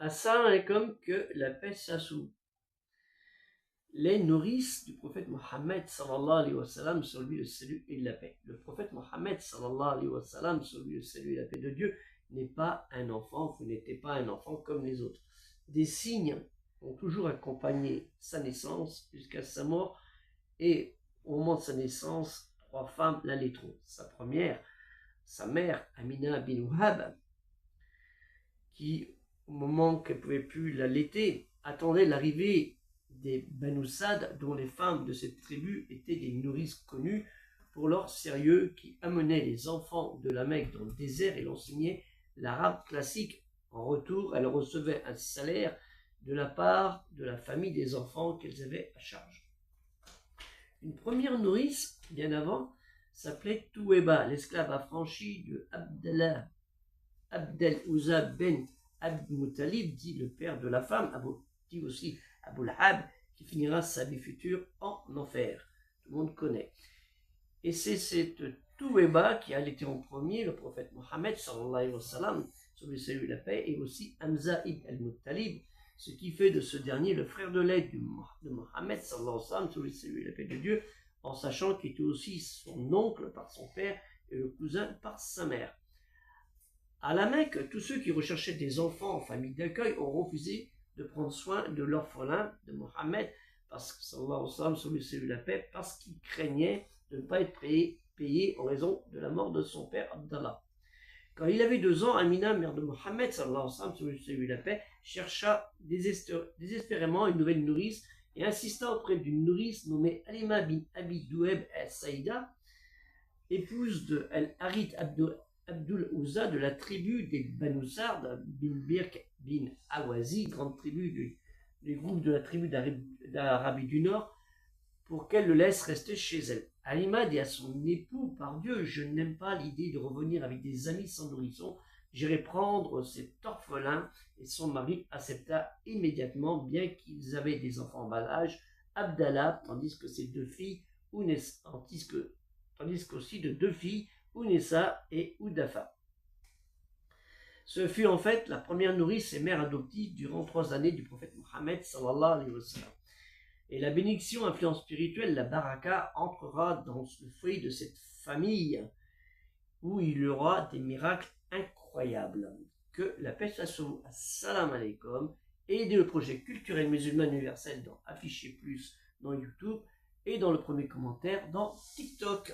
Assalamu alaikum, que la paix s'assoue. Les nourrices du prophète Mohammed sallallahu alayhi wa sallam, sur lui le salut et la paix. Le prophète Mohammed sallallahu alayhi wa sallam, sur lui le salut et la paix de Dieu, n'est pas un enfant, vous n'étiez pas un enfant comme les autres. Des signes ont toujours accompagné sa naissance jusqu'à sa mort, et au moment de sa naissance, 3 femmes l'allaiteront. Sa première, sa mère Amina bin Wahab, qui au moment qu'elle ne pouvait plus l'allaiter, attendait l'arrivée des Banu Sad, dont les femmes de cette tribu étaient des nourrices connues pour leur sérieux, qui amenaient les enfants de la Mecque dans le désert et l'enseignaient l'arabe classique. En retour, elles recevaient un salaire de la part de la famille des enfants qu'elles avaient à charge. Une première nourrice, bien avant, s'appelait Toueba, l'esclave affranchie de Abdel Uzza ben Abd Muttalib, dit le père de la femme, dit aussi Abu Lahab, qui finira sa vie future en enfer. Tout le monde connaît. Et c'est cette Toueba qui a allaité en premier le prophète Mohammed sallallahu alayhi wa sallam, sur lui salut la paix, et aussi Hamza ibn al-Muttalib, ce qui fait de ce dernier le frère de lait de Mohammed sallallahu alayhi wa sallam, sur lui salut la paix de Dieu, en sachant qu'il était aussi son oncle par son père et le cousin par sa mère. À la Mecque, tous ceux qui recherchaient des enfants en famille d'accueil ont refusé de prendre soin de l'orphelin de Mohammed, parce que sallallahu alayhi wa sallam, sur lui salut la paix, parce qu'ils craignaient de ne pas être payé en raison de la mort de son père Abdallah. Quand il avait 2 ans, Amina, mère de Mohammed, sallallahu alayhi wa sallam, sur lui salut la paix, chercha désespérément une nouvelle nourrice et insista auprès d'une nourrice nommée Alima bin Abi Doueb al-Saïda, épouse de Al-Harith Abdul Uzza de la tribu des Banu Sard bin Birk bin Awazi, grande tribu du groupe de la tribu d'Arabie du Nord, pour qu'elle le laisse rester chez elle. Halima dit à son époux, par Dieu, je n'aime pas l'idée de revenir avec des amis sans nourrisson, j'irai prendre cet orphelin, et son mari accepta immédiatement, bien qu'ils avaient des enfants en bas âge, Abdallah, tandis que ses 2 filles, tandis qu'aussi de 2 filles, Unessa et Udafa. Ce fut en fait la première nourrice et mère adoptive durant 3 années du prophète Mohammed sallallahu alayhi wa sallam. Et la bénédiction, influence spirituelle, la baraka, entrera dans le foyer de cette famille où il y aura des miracles incroyables. Que la paix soit sur vous. Assalamu alaikum. Et aidez le projet culturel musulman universel dans Afficher Plus dans YouTube et dans le premier commentaire dans TikTok.